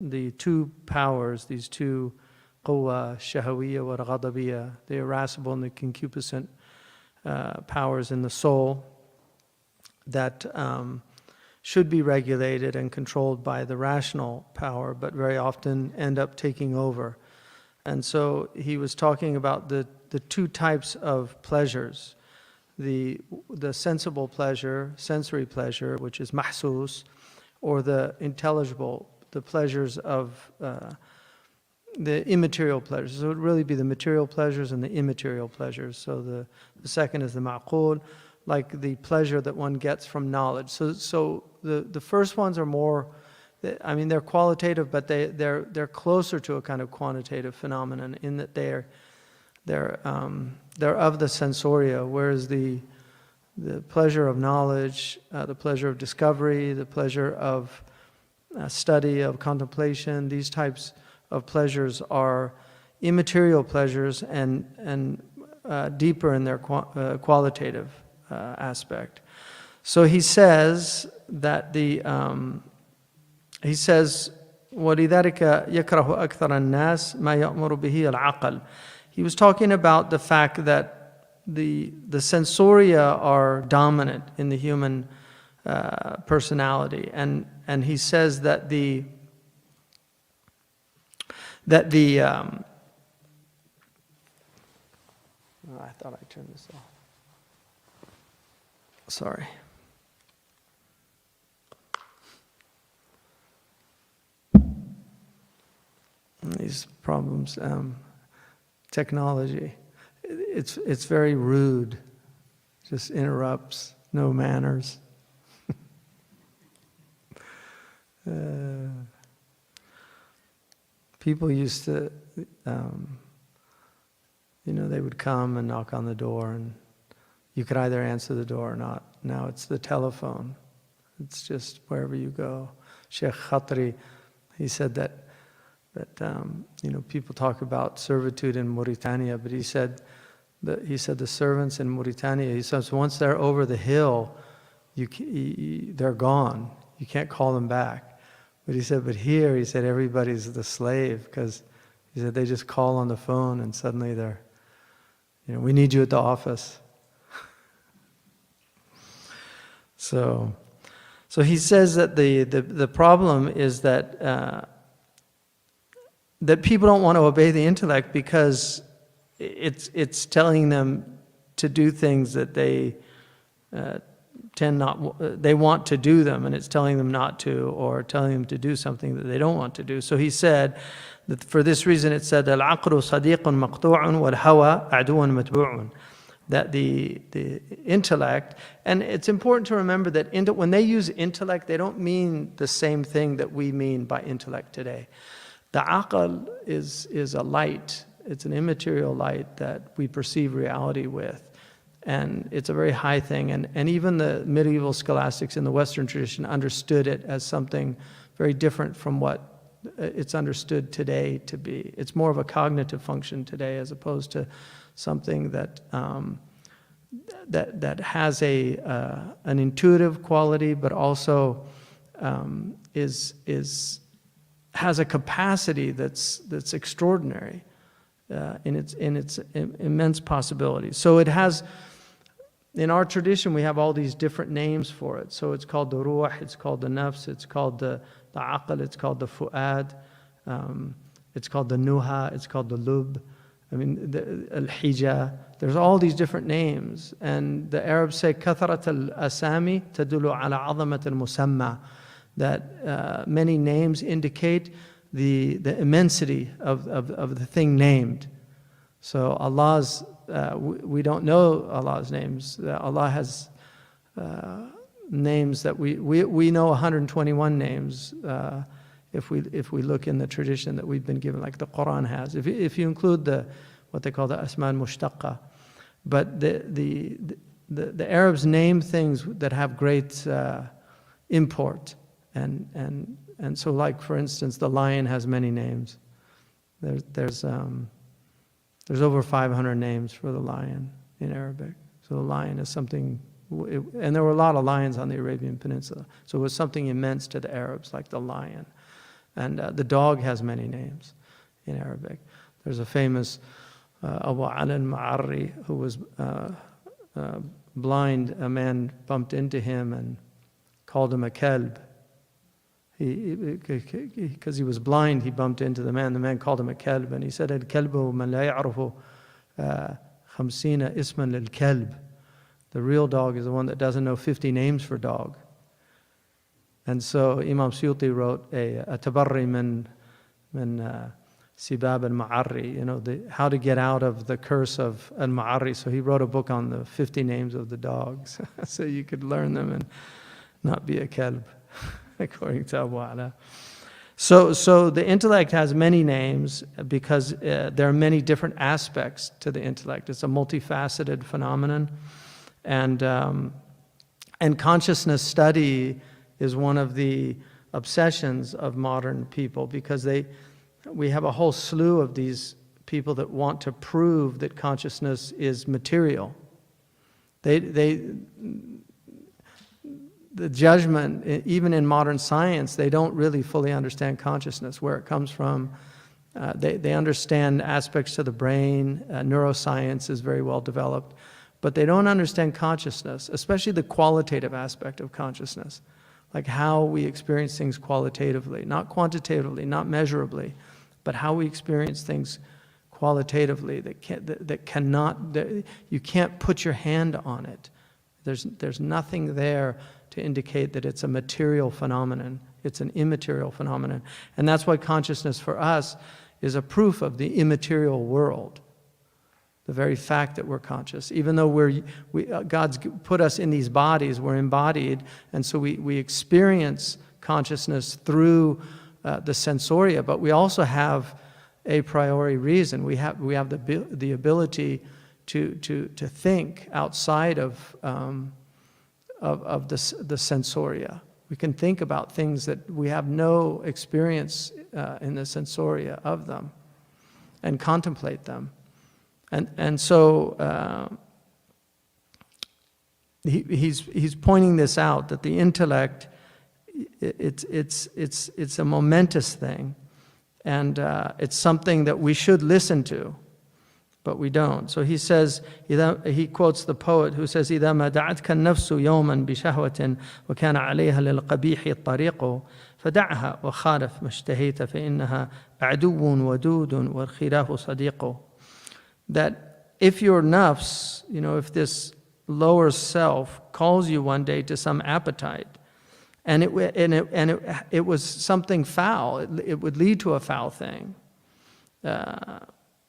the two powers, these two quwwa, shahawiyya wa ghadabiyya, the irascible and the concupiscent powers in the soul that should be regulated and controlled by the rational power, but very often end up taking over. And so he was talking about the two types of pleasures. The sensible pleasure, sensory pleasure, which is mahsus, or the intelligible, the pleasures of the immaterial pleasures. So it would really be the material pleasures and the immaterial pleasures. So the second is the ma'qul, like the pleasure that one gets from knowledge. So the first ones are more, I mean, they're qualitative, but they're closer to a kind of quantitative phenomenon in that they're of the sensoria, whereas the pleasure of knowledge, the pleasure of discovery, the pleasure of study, of contemplation, these types of pleasures are immaterial pleasures and deeper in their qualitative aspect. So he says that وَلِذَلِكَ يَكْرَهُ أَكْثَرَ النَّاسِ مَا يَأْمُرُ بِهِ الْعَقْلِ. He was talking about the fact that the sensoria are dominant in the human personality, and he says that I thought I turned this off. Sorry. These problems, technology, it's very rude, just interrupts, no manners. People used to, they would come and knock on the door, and you could either answer the door or not. Now it's the telephone. It's just wherever you go. Shaykh Khatri, he said that people talk about servitude in Mauritania, but he said the servants in Mauritania, he says once they're over the hill, they're gone. You can't call them back. But he said, here, he said, everybody's the slave, because he said they just call on the phone and suddenly they're, we need you at the office. So he says that the problem is that people don't want to obey the intellect because it's telling them to do things that they they want to do them, and it's telling them not to, or telling them to do something that they don't want to do. So he said that for this reason it said al-aqlu sadiqun maqtu'un wal-hawa aduun matbu'un, that the intellect, and it's important to remember that when they use intellect, they don't mean the same thing that we mean by intellect today. The aql is a light, it's an immaterial light that we perceive reality with. And it's a very high thing, and even the medieval scholastics in the Western tradition understood it as something very different from what it's understood today to be. It's more of a cognitive function today as opposed to something that that has an intuitive quality, but also has a capacity that's extraordinary in its immense possibilities. So it has. In our tradition, we have all these different names for it. So it's called the ruh, it's called the nafs, it's called the aql, it's called the fu'ad, it's called the nuha, it's called the lub, the al-hija. There's all these different names. And the Arabs say, katharat al-asami tadulu ala azamat al-musamma, that many names indicate the immensity of the thing named. So Allah's, we don't know Allah's names. Allah has names that we know 121 names if we look in the tradition that we've been given, like the Qur'an has. If you include what they call the asma al-mushtaqqa. But the Arabs name things that have great import, and so, like for instance, the lion has many names. There's over 500 names for the lion in Arabic. So the lion is something, and there were a lot of lions on the Arabian Peninsula. So it was something immense to the Arabs, like the lion. And the dog has many names in Arabic. There's a famous Abu Ali al-Ma'arri who was blind. A man bumped into him and called him a kalb. Because he was blind, he bumped into the man. The man called him a kalb, and he said, "Al-kalbu man la ya'rufu 50 isman lil-kalb." The real dog is the one that doesn't know 50 names for dog. And so Imam Suyuti wrote a tabarri min sibab al-ma'arri, how to get out of the curse of al-ma'arri. So he wrote a book on the 50 names of the dogs, so you could learn them and not be a kalb, according to Abu Ala. So the intellect has many names because there are many different aspects to the intellect. It's a multifaceted phenomenon, and consciousness study is one of the obsessions of modern people, because we have a whole slew of these people that want to prove that consciousness is material. The judgment, even in modern science, they don't really fully understand consciousness, where it comes from. They understand aspects to the brain. Neuroscience is very well developed, but they don't understand consciousness, especially the qualitative aspect of consciousness, like how we experience things qualitatively, not quantitatively, not measurably, but how we experience things qualitatively you can't put your hand on it. There's nothing there to indicate that it's a material phenomenon. It's an immaterial phenomenon. And that's why consciousness for us is a proof of the immaterial world. The very fact that we're conscious. Even though God's put us in these bodies, we're embodied, and so we experience consciousness through the sensoria, but we also have a priori reason. We have the ability to think outside of the sensoria. We can think about things that we have no experience in the sensoria of them, and contemplate them. And so he's pointing this out, that the intellect, it's a momentous thing, and it's something that we should listen to, but we don't. So he says, he quotes the poet who says, إذا ما دعتك النفس يوما بشهوة وكان عليها للقبيح الطريق فدعها وخالف ما اشتهيت فإنها عدو ودود والخلاف صديق. That if your nafs, if this lower self calls you one day to some appetite, and it was something foul, it would lead to a foul thing,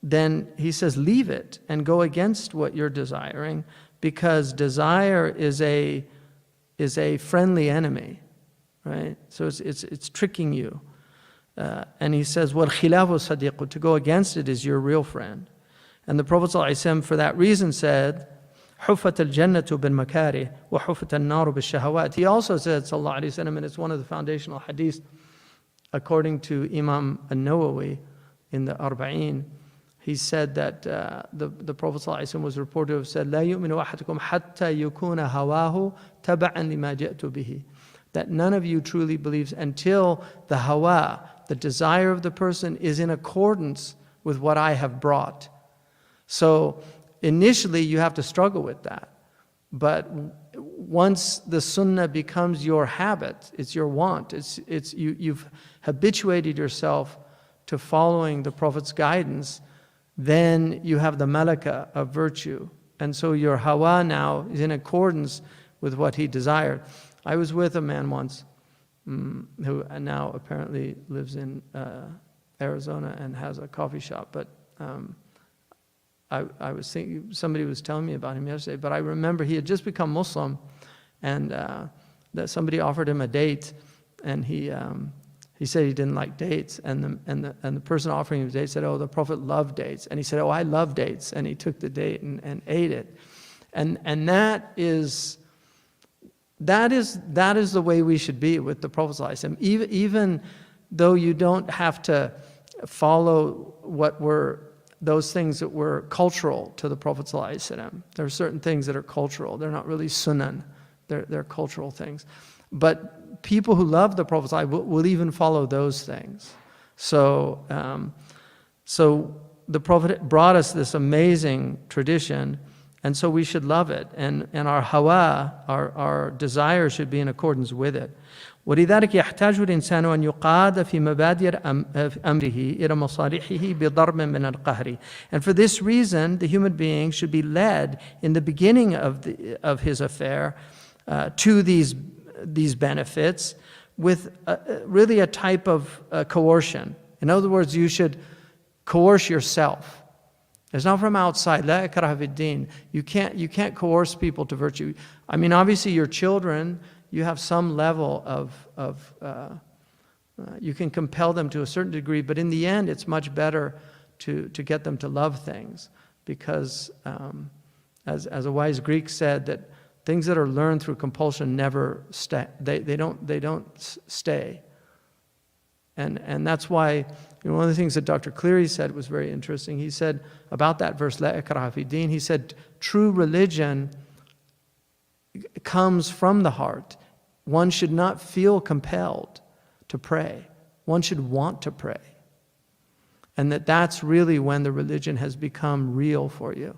then he says, leave it and go against what you're desiring, because desire is a friendly enemy, right? So it's tricking you. And he says, وَالْخِلَافُ صَدِيقُ, to go against it is your real friend. And the Prophet ﷺ, for that reason, said, حُفَّتَ الْجَنَّةُ بِالْمَكَارِهِ وَحُفَّتَ النَّارُ بِالشَّهَوَاتِ. He also said, sallallahu alayhi wa sallam, and it's one of the foundational hadiths, according to Imam al-Nawawi in the Arba'een, he said that the Prophet ﷺ was reported to have said, لَا يُؤْمِنُ أَحَدُكُمْ حَتَّى يَكُونَ هَوَاهُ تَبَعًا لِمَا جِئْتُ بِهِ. That none of you truly believes until the hawa, the desire of the person, is in accordance with what I have brought. So initially you have to struggle with that. But once the sunnah becomes your habit, it's your want, you've habituated yourself to following the Prophet's guidance, then you have the malaka of virtue. And so your hawa now is in accordance with what he desired. I was with a man once who now apparently lives in Arizona and has a coffee shop, but I was thinking, somebody was telling me about him yesterday, but I remember he had just become Muslim, and that somebody offered him a date, and he said he didn't like dates, and the person offering him a date said, "Oh, the Prophet loved dates," and he said, "Oh, I love dates," and he took the date and ate it, and that is the way we should be with the Prophet ﷺ. Even though you don't have to follow what were those things that were cultural to the Prophet ﷺ. There are certain things that are cultural. They're not really sunan. They're cultural things. But people who love the Prophet will even follow those things. So the Prophet brought us this amazing tradition, and so we should love it. And our hawa, our desire should be in accordance with it. ولذلك يحتاج الإنسان أن يقاد في مبادئ أمره إلى مصالحه بضرب من القهر. And for this reason, the human being should be led in the beginning of his affair to these benefits with really a type of coercion. In other words, you should coerce yourself. It's not from outside. لا إكراه في الدين. You can't coerce people to virtue. I mean, obviously your children, you have some level of you can compel them to a certain degree, but in the end, it's much better to get them to love things, because as a wise Greek said, that things that are learned through compulsion never stay. They don't stay. And that's why, one of the things that Dr. Cleary said was very interesting. He said about that verse, La ikraha fi din, he said, true religion comes from the heart. One should not feel compelled to pray. One should want to pray. And that's really when the religion has become real for you.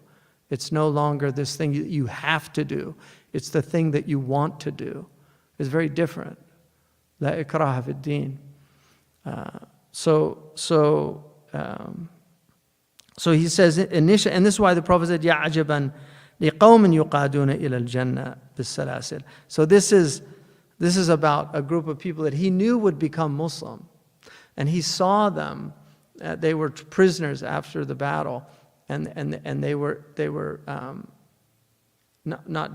It's no longer this thing you have to do. It's the thing that you want to do. It's very different. La ikraha fi din. So he says initially, and this is why the Prophet said, Ya ajaban liqawmin yuqaduna ila al-jannah bis-salasil. So this is about a group of people that he knew would become Muslim, and he saw them. They were prisoners after the battle, and they were not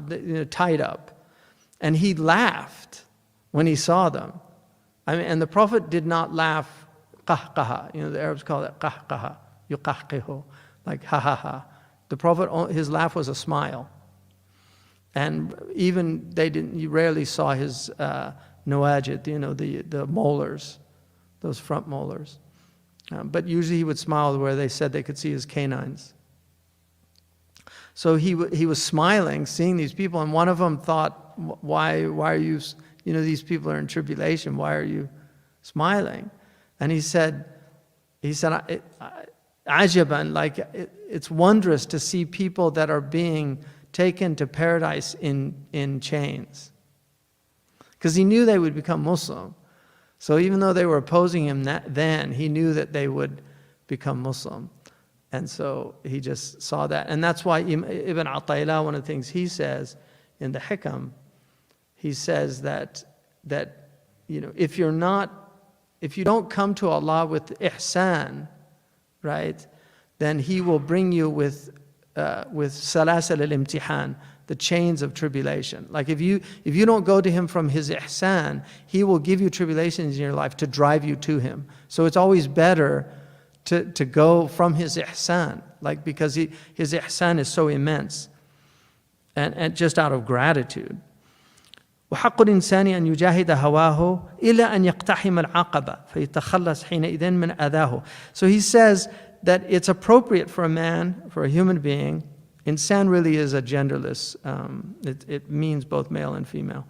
tied up, and he laughed when he saw them. I mean, and the Prophet did not laugh, qahqaha. The Arabs call that qahqaha, yuqahqihu, like ha ha ha. The Prophet, his laugh was a smile. And even you rarely saw his nawajid, the molars, those front molars. But usually he would smile where they said they could see his canines. So he was smiling, seeing these people, and one of them thought, why are you, these people are in tribulation, why are you smiling? And he said, ajaban, like it's wondrous to see people that are being taken to paradise in chains. Because he knew they would become Muslim. So even though they were opposing him then, he knew that they would become Muslim. And so he just saw that. And that's why Ibn Ata'illah, one of the things he says in the Hikam, he says that if you don't come to Allah with ihsan, right, then He will bring you with salasil al-imtihan, the chains of tribulation. Like if you don't go to Him from His ihsan, He will give you tribulations in your life to drive you to Him. So it's always better to go from His ihsan, like because His ihsan is so immense, and just out of gratitude. وحق الإنسان أن يجاهد هواه إلى أن يقتحم العقبة فيتخلص حينئذ من أذاه. So he says that it's appropriate for a man, for a human being. Insan really is a genderless. It means both male and female.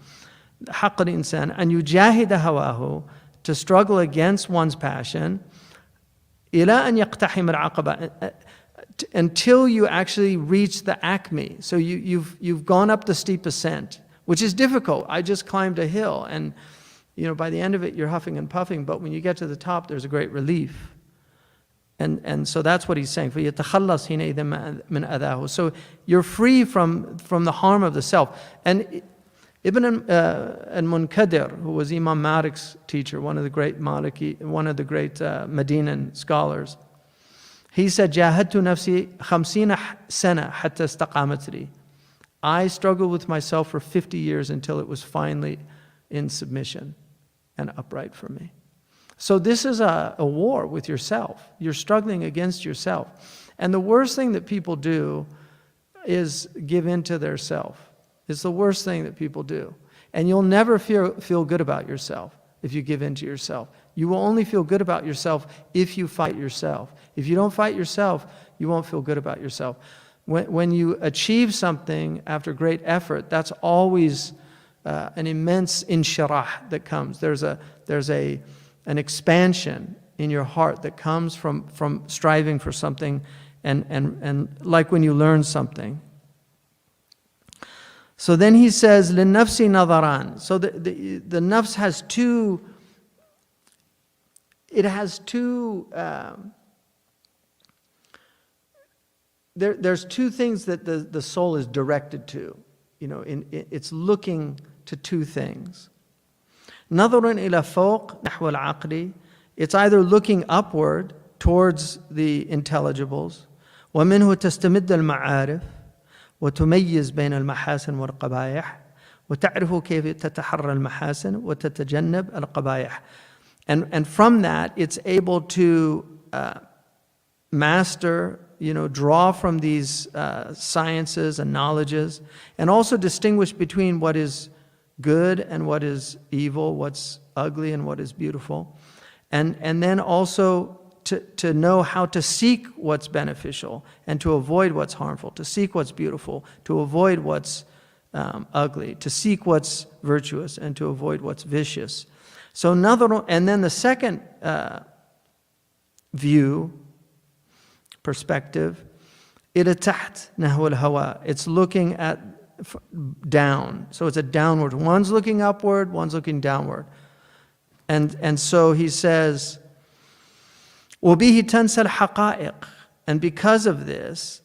حق الإنسان أن يجاهد هواه, to struggle against one's passion, إلى أن يقتحم العقبة, until you actually reach the acme. So you've gone up the steep ascent, which is difficult. I just climbed a hill, and by the end of it you're huffing and puffing, but when you get to the top there's a great relief. And so that's what he's saying. فَيَتَخَلَّصْ حِينَئِذٍ مِنْ أَذَاهُ. So you're free from the harm of the self. And Ibn al-Munkadir, who was Imam Malik's teacher, one of the great Medinan scholars, he said, جَاهَدْتُ نَفْسِي 50 سَنَةً حَتَّى اسْتَقَامَتْ لِي. I struggled with myself for 50 years until it was finally in submission and upright for me. So this is a war with yourself. You're struggling against yourself. And the worst thing that people do is give in to their self. It's the worst thing that people do. And you'll never feel good about yourself if you give in to yourself. You will only feel good about yourself if you fight yourself. If you don't fight yourself, you won't feel good about yourself. When you achieve something after great effort, that's always an immense inshirah that comes. There's an expansion in your heart that comes from striving for something, and like when you learn something. So then he says, لِلنَّفْسِ نَظَرًا. So the nafs has two, there's two things that the soul is directed to. It's looking to two things. نَظَرٌ إِلَى فَوْقِ نَحْوَ الْعَقْلِ. It's either looking upward towards the intelligibles. وَمِنْهُ تَسْتَمِدَّ الْمَعَارِفِ وتميز بين المحاسن والقبائح وتعرف كيف تتحرى المحاسن وتتجنب القبائح. And from that, it's able to master, draw from these sciences and knowledges, and also distinguish between what is good and what is evil, what's ugly and what is beautiful. And then also to know how to seek what's beneficial and to avoid what's harmful, to seek what's beautiful, to avoid what's ugly, to seek what's virtuous and to avoid what's vicious. So and then the second perspective, إلى تحت نحو الهواء. It's looking at down. So it's a downward. One's looking upward, one's looking downward. And so he says, وَبِهِ تَنْسَى الْحَقَائِقِ. And because of this,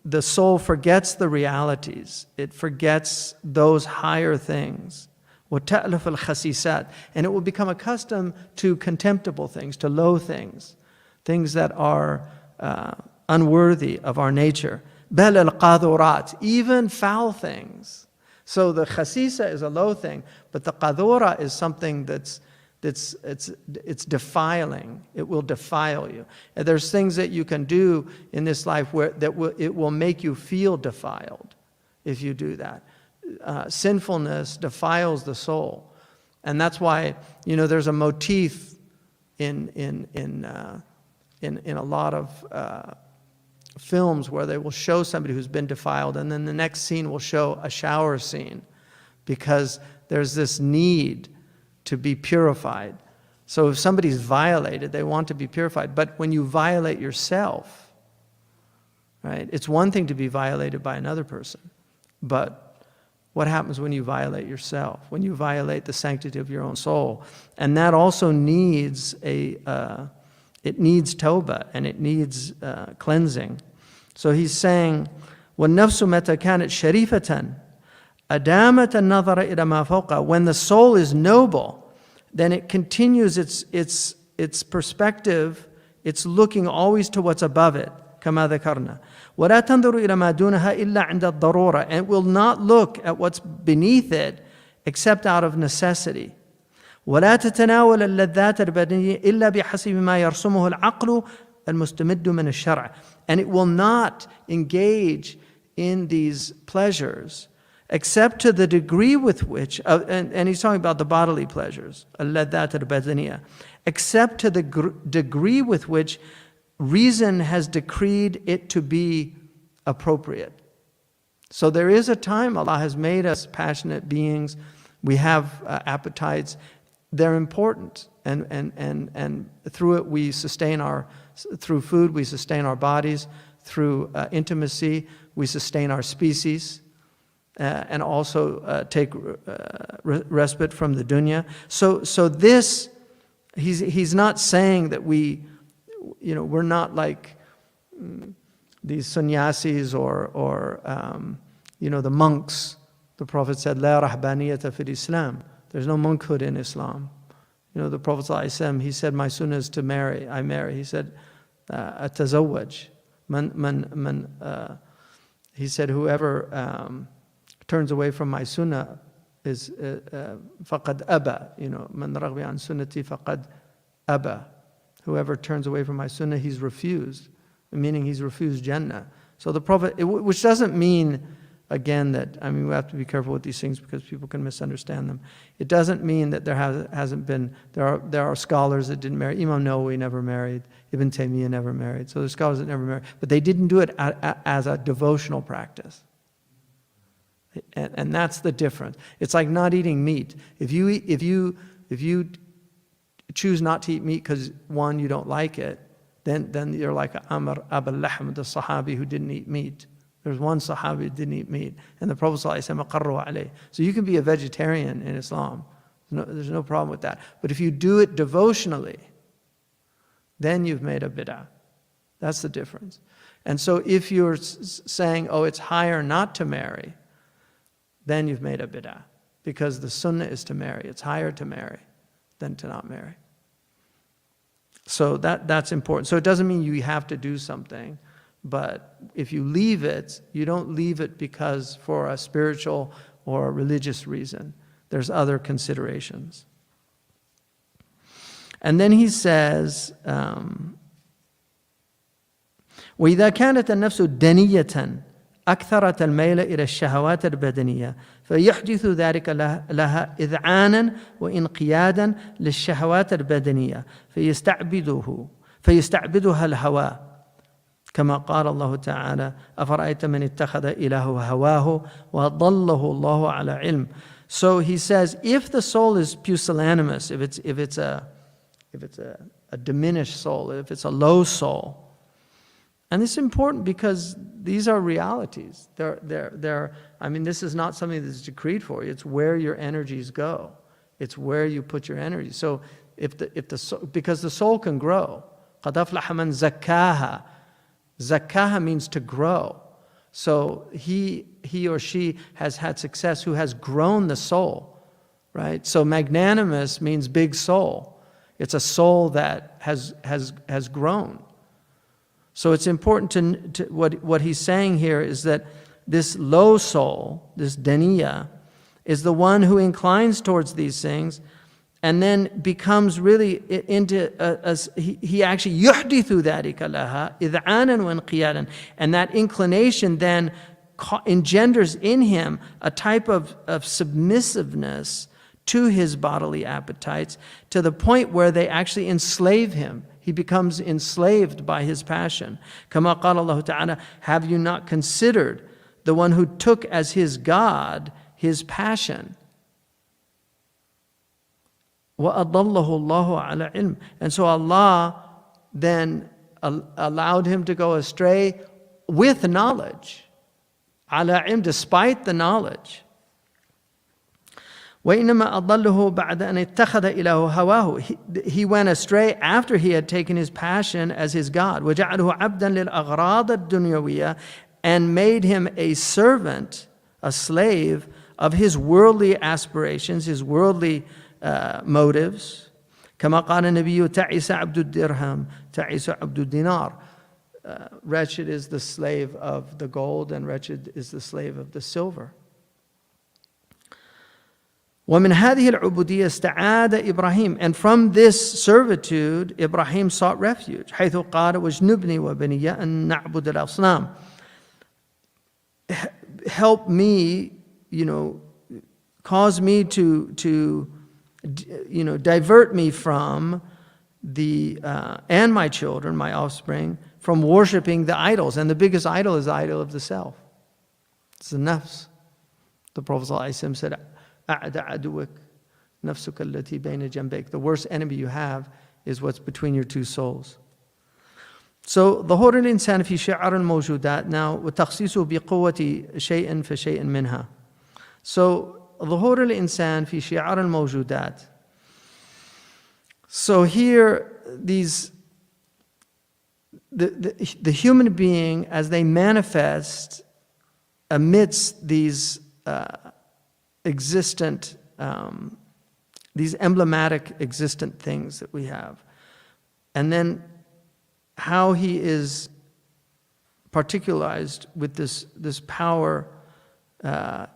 the soul forgets the realities. It forgets those higher things. وَتَأْلَفَ الْخَسِيسَاتِ. And it will become accustomed to contemptible things, to low things, things that are unworthy of our nature. بَلَ الْقَاذُورَاتِ. Even foul things. So the khasisa is a low thing, but the qadura is something it's defiling. It will defile you. And there's things that you can do in this life it will make you feel defiled if you do that. Sinfulness defiles the soul, and that's why there's a motif in a lot of films where they will show somebody who's been defiled, and then the next scene will show a shower scene, because there's this need to be purified. So if somebody's violated, they want to be purified. But when you violate yourself, right? It's one thing to be violated by another person, but what happens when you violate yourself? When you violate the sanctity of your own soul? And that also needs it needs tawbah, and it needs cleansing. So he's saying, وَالنَّفْسُ مَتَى كَانَتْ شَرِيفَةً أَدَامَتَ النَّظَرَ إِلَى مَا فَوْقَهَا. When the soul is noble, then it continues its perspective. It's looking always to what's above it, كما ذكرنا. ولا تنظر إلى ما دونها إلا عند الضرورة. And it will not look at what's beneath it except out of necessity. ولا تتناول اللذات البدنية إلا بحسب ما يرسمه العقل المستمد من الشرع. And it will not engage in these pleasures except to the degree with which, and he's talking about the bodily pleasures, اللذات البدنية, except to the degree with which reason has decreed it to be appropriate. So there is a time Allah has made us passionate beings. We have appetites. They're important, and through it we sustain through food we sustain our bodies, through intimacy we sustain our species, and also take respite from the dunya. So this, he's not saying that we're not like these sannyasis or the monks. The Prophet said, "La rahbaniyata fil Islam." There's no monkhood in Islam. The Prophet ﷺ, he said, my sunnah is to marry. I marry. He said, atazawwaj. He said, whoever turns away from my sunnah is faqad aba. Man raghbi an sunnati faqad aba. Whoever turns away from my sunnah, he's refused. Meaning he's refused Jannah. So the Prophet, which doesn't mean, again, that, we have to be careful with these things because people can misunderstand them. It doesn't mean that there hasn't been, there are scholars that didn't marry. Imam Nawawi never married. Ibn Taymiyyah never married. So there's scholars that never married. But they didn't do it as a devotional practice. And that's the difference. It's like not eating meat. If you choose not to eat meat because one, you don't like it, then you're like Amr Abul Lahm, the Sahabi who didn't eat meat. There's one Sahabi who didn't eat meat, and the Prophet ﷺ aqarru alayh. So you can be a vegetarian in Islam. There's no problem with that. But if you do it devotionally, then you've made a bid'ah. That's the difference. And so if you're saying, oh, it's higher not to marry, then you've made a bid'ah. Because the sunnah is to marry. It's higher to marry than to not marry. So that's important. So it doesn't mean you have to do something. But if you leave it, you don't leave it because for a spiritual or a religious reason. There's other considerations. And then he says, وإذا كانت النفس دنية أكثرت الميل إلى الشهوات البدنية فيحدث ذلك لها إذعانا وإنقيادا للشهوات البدنية فيستعبدها الهوى كما قال الله تعالى أفرأيت من اتخذ إلهه هواه وضله الله على علم. So he says, if the soul is pusillanimous, if it's a diminished soul, if it's a low soul, and this is important because these are realities. I mean, this is not something that's decreed for you. It's where your energies go. It's where you put your energy. So because the soul can grow. قَدْ أَفْلَحَ مَنْ زَكَّاهَا. Zakkaha means to grow. So he or she has had success who has grown the soul, right? So magnanimous means big soul. It's a soul that has grown. So it's important to what he's saying here is that this low soul, this daniya, is the one who inclines towards these things and then becomes really into, he actually yuhdithu dhalika laha id'anan wa inqiyadan. And that inclination then engenders in him a type of submissiveness to his bodily appetites to the point where they actually enslave him. He becomes enslaved by his passion. Kama qala Allah Ta'ala, have you not considered the one who took as his God his passion? وَأَضَلَّهُ اللَّهُ عَلَى عِلْمٍ. And so Allah then allowed him to go astray with knowledge. عَلَى عِلْمٍ, despite the knowledge. وَإِنَّمَا أَضَلَّهُ بَعْدَ أَنْ اتَّخَذَ إِلَهُ هَوَاهُ. He went astray after he had taken his passion as his God. وَجَعَلْهُ عَبْدًا لِلْأَغْرَاضِ الدُّنْيَوِيَّةِ, and made him a servant, a slave of his worldly aspirations, his worldly motives. كما قال النبي تعس عبد الدرهم تعس عبد الدينار. Wretched is the slave of the gold and wretched is the slave of the silver. ومن هذه العبودية استعاد إبراهيم, and from this servitude Ibrahim sought refuge. حيث قال واجنبني وبني أن نعبد الأصنام. Help me, cause me to divert me from and my children, my offspring, from worshiping the idols. And the biggest idol is the idol of the self. It's the nafs. The Prophet ﷺ said, أَعْدَ عَدُوَكَ نَفْسُكَ الَّتِي بَيْنَ جَنْبَيْكَ. The worst enemy you have is what's between your two souls. So ظهور الإنسان في شعار الموجودات now وتخصيصه بقوة شيء فشيء منها. So ظهور الإنسان في شعار الموجودات. So here the human being as they manifest amidst these existent, these emblematic existent things that we have. And then how he is particularized with this power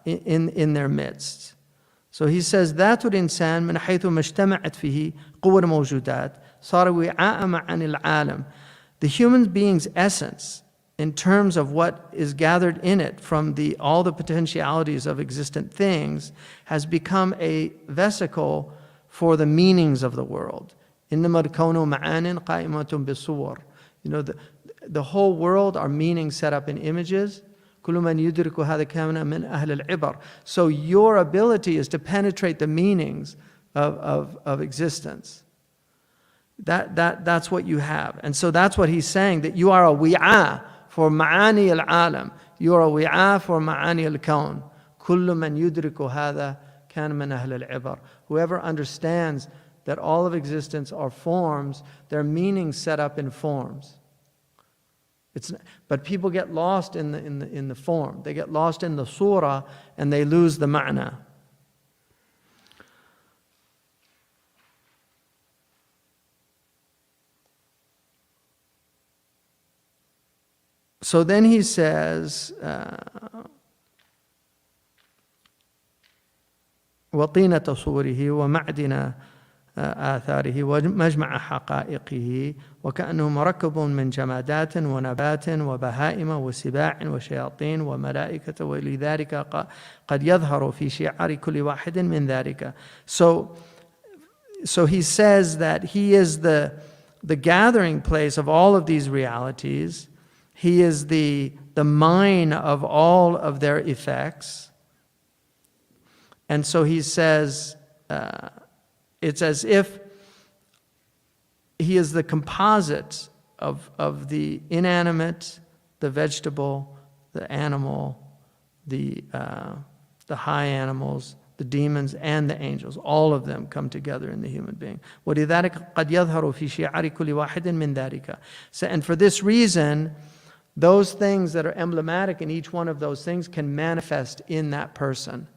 in their midst. So he says, ذات الإنسان من حيث ما اجتمعت فيه قوى الموجودات صار وعاء عن العالم. The human being's essence, in terms of what is gathered in it from all the potentialities of existent things, has become a vesicle for the meanings of the world. إنما الكون معان قائمة بالصور. The whole world are meanings set up in images. كل من يدرك هذا كان من أهل العبر. So your ability is to penetrate the meanings of existence. That's what you have. And so that's what he's saying, that you are a wi'a for ma'ani al-alam. You are a wi'a for ma'ani al-kawn. كل من يدرك هذا كان من أهل العبر. Whoever understands that all of existence are forms, their meanings set up in forms. But people get lost in the form. They get lost in the surah and they lose the ma'na. So then he says, وطينة صوره ومعدن آثاره ومجمع حقائقه وكأنه مركب من جمادات ونبات وبهائم وسباع وشياطين وملائكة ولذلك قد يظهر في شعار كل واحد من ذلك. So he says that he is the gathering place of all of these realities. He is the mine of all of their effects. And so he says, it's as if he is the composite of the inanimate, the vegetable, the animal, the high animals, the demons, and the angels. All of them come together in the human being. وَلِذَلِكَ قَدْ يَظْهَرُ فِي شِعَارِ كُلِّ وَاحِدٍ مِّن ذَلِكَ. And for this reason, those things that are emblematic in each one of those things can manifest in that person.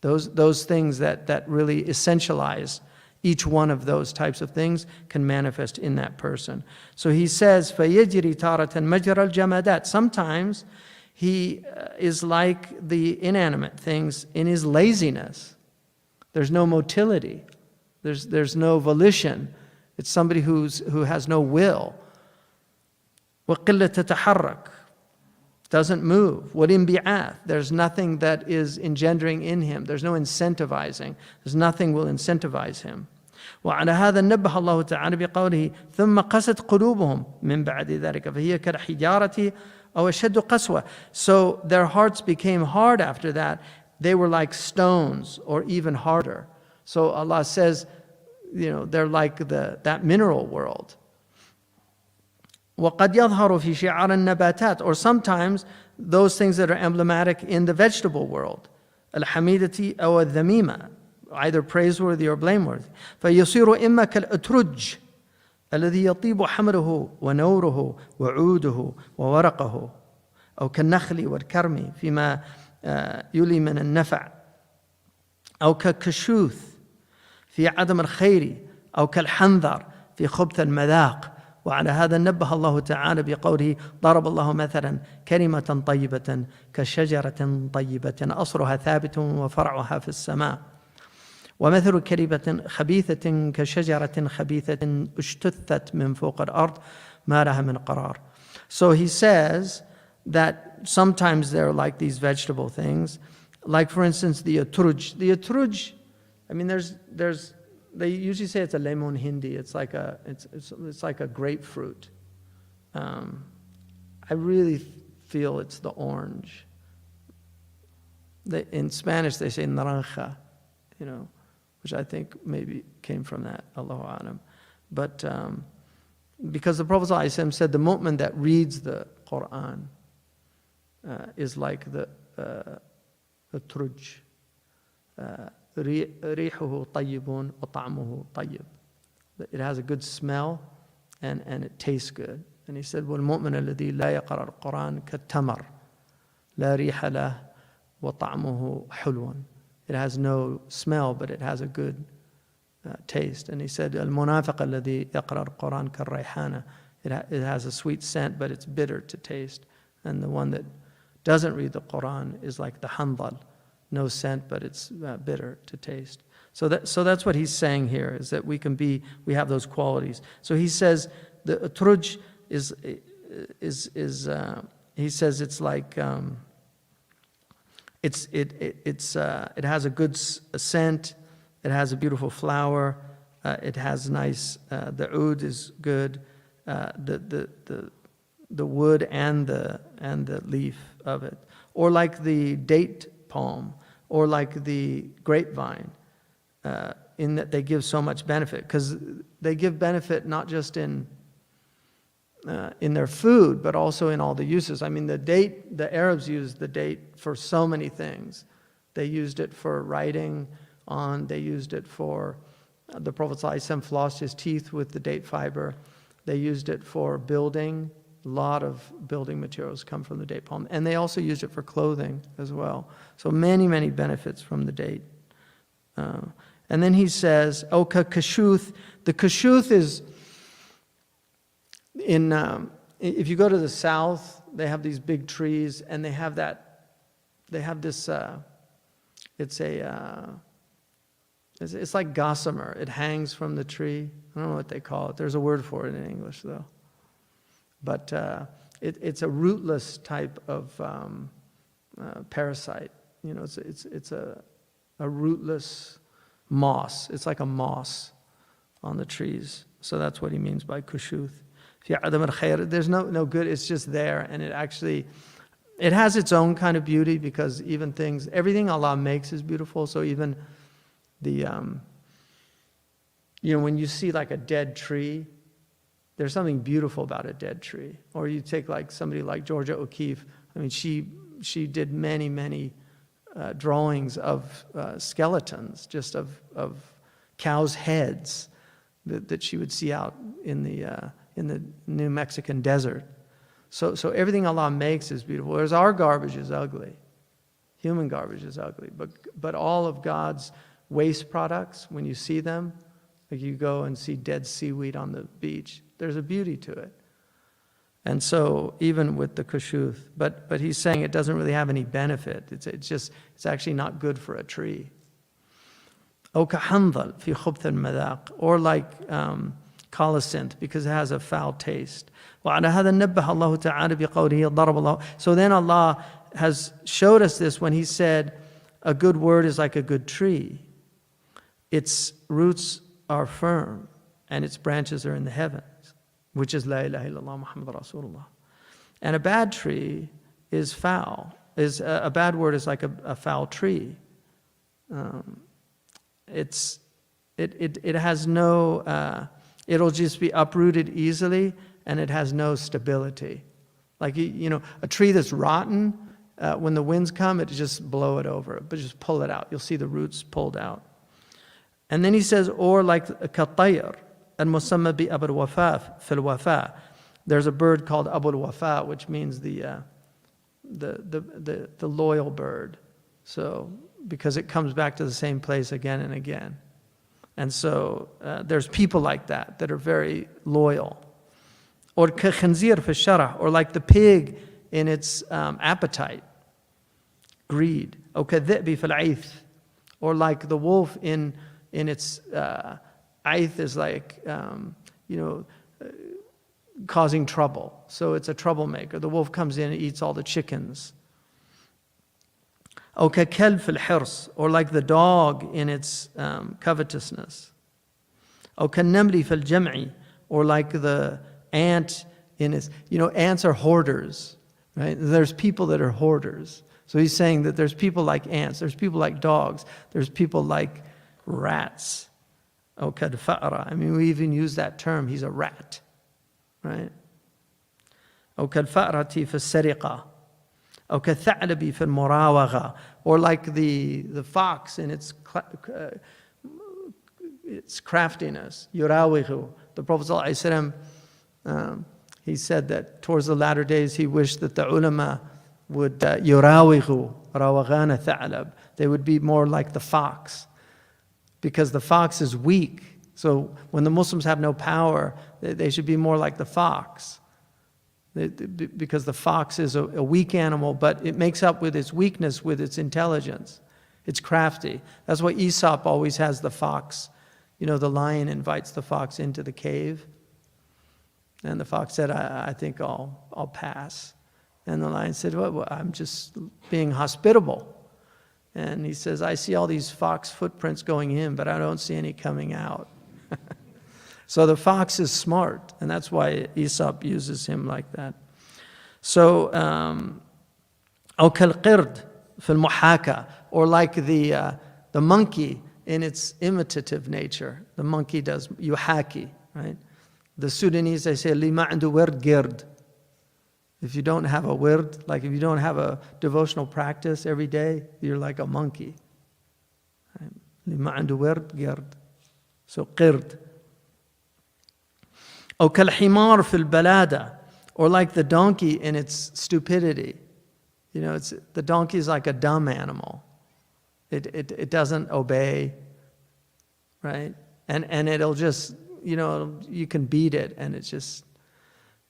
Those things that really essentialize each one of those types of things can manifest in that person. So he says, فَيَجْرِي تَارَةً مَجْرَى الْجَمَادَاتِ. Sometimes he is like the inanimate things in his laziness. There's no motility. There's no volition. It's somebody who has no will. وَقِلَّةَ تَتَحَرَّكْ. Doesn't move. وَالْإِنْبِعَاث. There's nothing that is engendering in him. There's no incentivizing. There's nothing will incentivize him. وعلى هذا نبه الله تعالى بقوله ثم قست قلوبهم من بعد ذلك فهي كالحجارة أو أشد قسوة. So their hearts became hard after that. They were like stones or even harder. So Allah says, they're like that mineral world. وَقَدْ يَظْهَرُ فِي شِعَارِ النَّبَاتَاتِ. Or sometimes those things that are emblematic in the vegetable world. الْحَمِيدَةِ أو الذَّمِيمَةِ. Either praiseworthy or blameworthy. فَيَصِيرُ إِمَّا كَالْأُتْرُجِّ الذي يطيب حمره ونوره وعوده وورقه أو كالنخل والكرم فيما يلي من النفع أو كالكشوث في عدم الخير أو كالحنظر في خبث المذاق. وعلى هذا نبه الله تعالى بقوله ضرب الله مثلا كلمة طيبة كشجرة طيبة أصلها ثابت وفرعها في السماء ومثل كلمة خبيثة كشجرة خبيثة اجتثت من فوق الأرض ما لها من قرار. So he says that sometimes they're like these vegetable things, like for instance the atruj. The atruj, I mean they usually say it's a lemon hindi. It's like a grapefruit. I really feel it's the orange. In Spanish they say naranja, which I think maybe came from that, Allahu A'lam. But because the Prophet ﷺ said the mu'min that reads the Qur'an is like the truj. رِيحُهُ طَيِّبٌ وَطَعْمُهُ طَيِّب. It has a good smell and it tastes good. And he said, وَالْمُؤْمِنَ الَّذِي لَا يَقْرَأُ الْقُرْآنَ كَالتَّمَرِ لَا رِيحَ لَهُ وَطَعْمُهُ حُلْوٌ. It has no smell, but it has a good taste. And he said, الْمُنَافِقَ الَّذِي يَقْرَأُ الْقُرْآنَ كَالرَّيْحَانَ. It has a sweet scent, but it's bitter to taste. And the one that doesn't read the Qur'an is like the handal. No scent, but it's bitter to taste. So that's what he's saying here, is that we have those qualities. So he says the truj he says it's like it has a good scent, it has a beautiful flower, it has nice the oud is good, the wood and the leaf of it. Or like the date palm, or like the grapevine, in that they give so much benefit. Because they give benefit not just in their food, but also in all the uses. I mean, the Arabs used the date for so many things. They used it for writing on, they used it for, the Prophet ﷺ flossed his teeth with the date fiber. They used it for building. A lot of building materials come from the date palm. And they also used it for clothing as well. So many, many benefits from the date. And then he says, oh, kashuth. The kashuth is if you go to the south, they have these big trees, and they have this, it's like gossamer. It hangs from the tree. I don't know what they call it. There's a word for it in English, though. But it's a rootless type of parasite. You know, it's a rootless moss. It's like a moss on the trees. So that's what he means by kushuth. There's no good. It's just there, and it has its own kind of beauty, because everything Allah makes is beautiful. So even when you see like a dead tree, there's something beautiful about a dead tree. Or you take like somebody like Georgia O'Keeffe. I mean, she did many drawings of skeletons, just of cows' heads that she would see out in the New Mexican desert. So everything Allah makes is beautiful. Whereas our garbage is ugly. Human garbage is ugly. But all of God's waste products, when you see them, like you go and see dead seaweed on the beach, there's a beauty to it. And so even with the kashuth, but he's saying it doesn't really have any benefit. It's actually not good for a tree. أو كحنظل في خبث المذاق, or like colocynth, because it has a foul taste. وعلى هذا نبه الله تعالى بقوله ضرب الله. So then Allah has showed us this when He said, a good word is like a good tree. Its roots are firm and its branches are in the heavens, which is La ilaha illallah Muhammad Rasulullah. And a bad tree is foul. A bad word is like a foul tree. It has no, it'll just be uprooted easily, and it has no stability. Like, a tree that's rotten, when the winds come, it just blow it over, but just pull it out. You'll see the roots pulled out. And then he says, or like كالطير المسمى بأبو الوفاء في الوفاء. There's a bird called Abu al-Wafa, which means the loyal bird. So, because it comes back to the same place again and again. And so there's people like that are very loyal. Or كخنزير في الشرع, or like the pig in its appetite, greed. Or كالذئب في العيث, or like the wolf in its aith is like causing trouble. So it's a troublemaker. The wolf comes in and eats all the chickens. أو كالكلب في الحرص, or like the dog in its covetousness. أو كالنمل في الجمع, or like the ant in its, ants are hoarders, right? There's people that are hoarders. So he's saying that there's people like ants, there's people like dogs, there's people like rats. أو كالفأرة, I mean, we even use that term, he's a rat, right? أو كالفأرة في السرقة. أو كالثعلب في المراوغة, or like the fox in its craftiness. يراوغ. The Prophet ﷺ, he said that towards the latter days he wished that the ulama would يراوغ راوغان ثعلب. They would be more like the fox, because the fox is weak. So when the Muslims have no power, they should be more like the fox. Because the fox is a weak animal, but it makes up with its weakness with its intelligence. It's crafty. That's why Aesop always has the fox. The lion invites the fox into the cave. And the fox said, I think I'll pass. And the lion said, well, I'm just being hospitable. And he says, I see all these fox footprints going in, but I don't see any coming out. So the fox is smart, and that's why Aesop uses him like that. So, أو كالقرد في المحاكاة, or like the monkey in its imitative nature. The monkey does yuhaki, right? The Sudanese, they say, li ma عنده ورد قرد. If you don't have a wird, like if you don't have a devotional practice every day, you're like a monkey. Right? li ma عنده ورد قرد. So قرد. أو كالحمار في البلادة, or like the donkey in its stupidity. You know, the donkey is like a dumb animal. It doesn't obey, right? And it'll just, you know, you can beat it and it's just,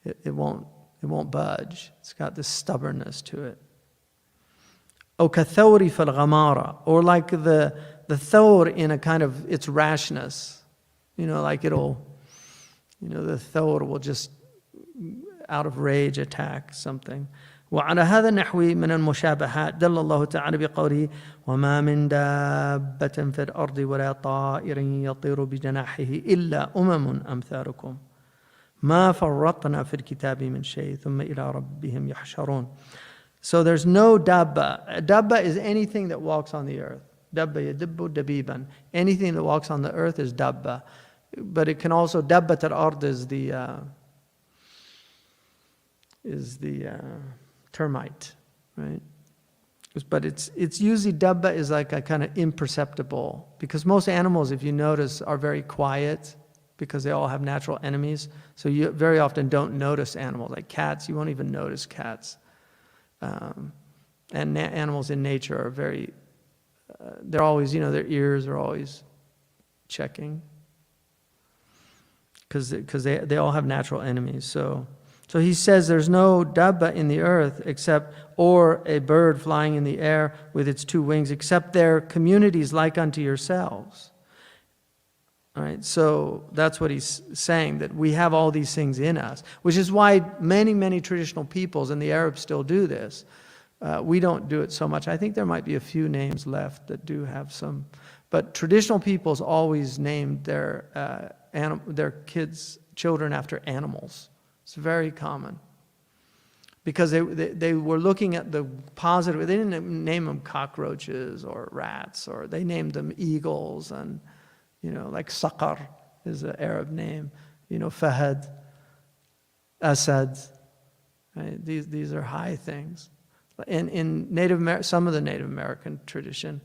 it won't budge. It's got this stubbornness to it. أو كالثور في الغمارة, or like the thawr in a kind of its rashness. You know, like it'll, you know, the thawr will just out of rage attack something. وعلى هذا النحو من المشابهات دل الله تعالى بقوله وما من دابة في الأرض ولا طائر يطير بجناحه إلا أمثالكم ما فرطنا في الكتاب من شيء ثم إلى ربهم يحشرون. So there's no dabba. Dabba is anything that walks on the earth. Dabba yadibbu dabiban. Anything that walks on the earth is dabba. But it can also, dabbat al-ard is the termite, right? But it's usually dabba is like a kind of imperceptible, because most animals, if you notice, are very quiet because they all have natural enemies. So you very often don't notice animals. Like cats, you won't even notice cats. And animals in nature are very, they're always, you know, their ears are always checking because they all have natural enemies. So he says there's no dabba in the earth except, or a bird flying in the air with its two wings, except their communities like unto yourselves. All right, so that's what he's saying, that we have all these things in us, which is why many traditional peoples, and the Arabs still do this. We don't do it so much. I think there might be a few names left that do have some, but traditional peoples always named their children after animals. It's very common because they were looking at the positive. They didn't name them cockroaches or rats, or they named them eagles, and, you know, like Saqar is an Arab name, you know, Fahad, Asad, right? These are high things. In some of the Native American tradition,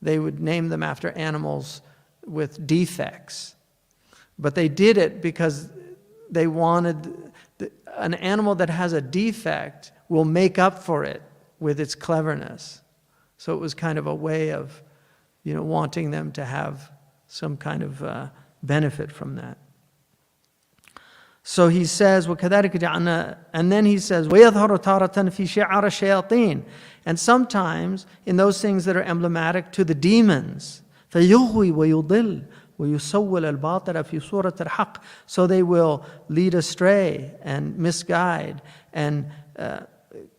they would name them after animals with defects, but they did it because they wanted an animal that has a defect will make up for it with its cleverness. So it was kind of a way of, you know, wanting them to have some kind of benefit from that. So he says, وَكَذَلِكَ جَعَلْنَا, and then he says, وَيَظْهَرُ تَارَةً فِي شِعَرِ الشَّيَاطِينِ, and sometimes in those things that are emblematic to the demons, فَيُغْوِي وَيُضِلُّ وَيُسَوِّلَ الْبَاطِلَ فِي صُورَةِ الْحَقِّ, so they will lead astray and misguide and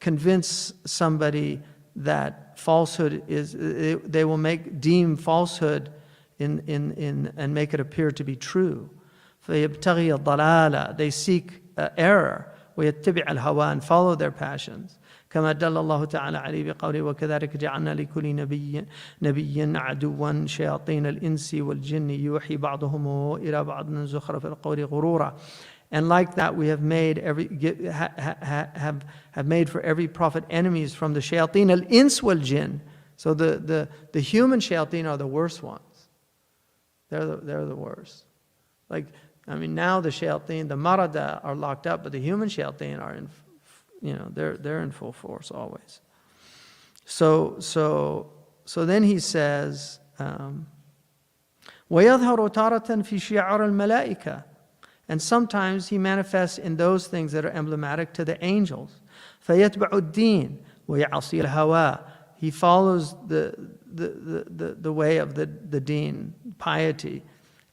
convince somebody that falsehood is, they will deem falsehood and make it appear to be true. فَيَبْتَغِي الضَّلَالَ, they seek error. وَيَتَّبِعَ الْهَوَى, and follow their passions. كما دل الله تعالى عليه بقوله وكذلك جعلنا لكل نبي عدوا شياطين الإنس والجن يوحي بعضهم إلى بعض زخرف القول غرورا. And like that, we have made have made for every prophet enemies from the shayateen al-ins wal jinn. So the human shayateen are the worst ones. They're the worst. Like, I mean, now the shayateen, the marada, are locked up, but the human shayateen are in, you know, they're in full force always. So then he says, وَيَظْهَرُ تَارَةً فِي شِعَرِ الْمَلَائِكَةِ, and sometimes he manifests in those things that are emblematic to the angels. فَيَتْبَعُ الدِّينَ وَيَعْصِي الْهَوَى, he follows the way of the deen, piety,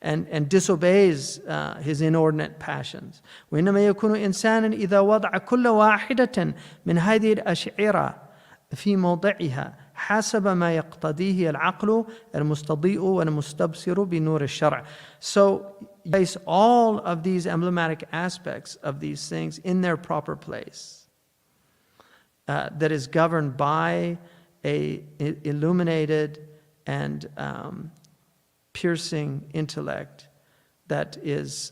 and disobeys his inordinate passions. وإنما يكون إنسانا إذا وضع كل واحدة من هذه الأشعرة في موضعها حسب ما يقتضيه العقل المستضيء والمستبصر بنور الشرع. So you place all of these emblematic aspects of these things in their proper place. that is governed by a illuminated and piercing intellect that is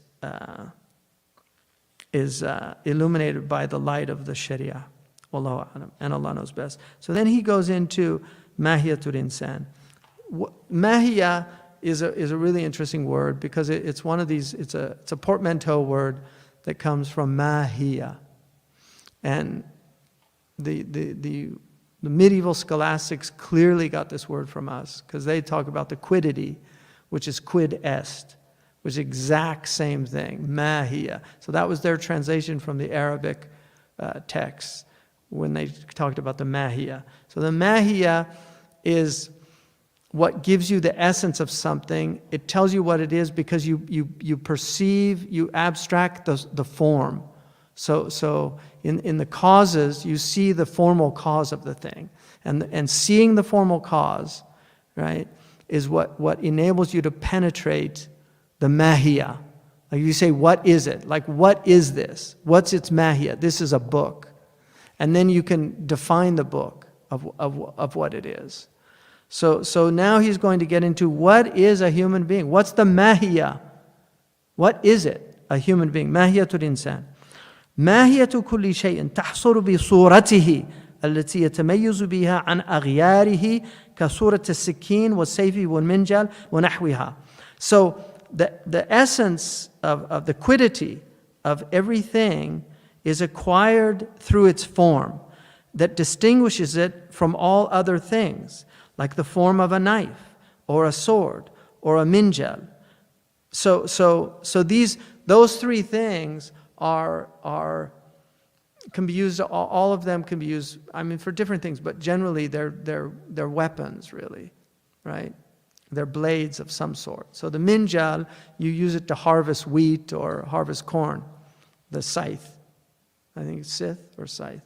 illuminated by the light of the Sharia. Wallahu a'lam, and Allah knows best. So then he goes into mahiyatul insan. Mahiya is a really interesting word because it's one of these. It's a portmanteau word that comes from mahiya, and the medieval scholastics clearly got this word from us because they talk about the quiddity, which is quid est, which is the exact same thing, mahiya. So that was their translation from the Arabic text when they talked about the mahiya. So the mahiya is what gives you the essence of something. It tells you what it is because you perceive, you abstract the form. So in the causes, you see the formal cause of the thing. And seeing the formal cause, right, is what enables you to penetrate the mahiya. Like you say, what is it? Like, what is this? What's its mahiya? This is a book. And then you can define the book of what it is. So now he's going to get into what is a human being? What's the mahiya? What is it? A human being. Mahiyatul insan. ماهية كل شيء تحصل بصورته التي يتميز بها عن أغياره كصورة السكين والسيف والمنجل ونحوها. So the essence of the quiddity of everything is acquired through its form that distinguishes it from all other things, like the form of a knife or a sword or a minjal. So those three things can be used. All of them can be used, I mean, for different things, but generally they're weapons, really, right? They're blades of some sort. So the minjal, you use it to harvest wheat or harvest corn. The scythe, I think it's scythe or scythe.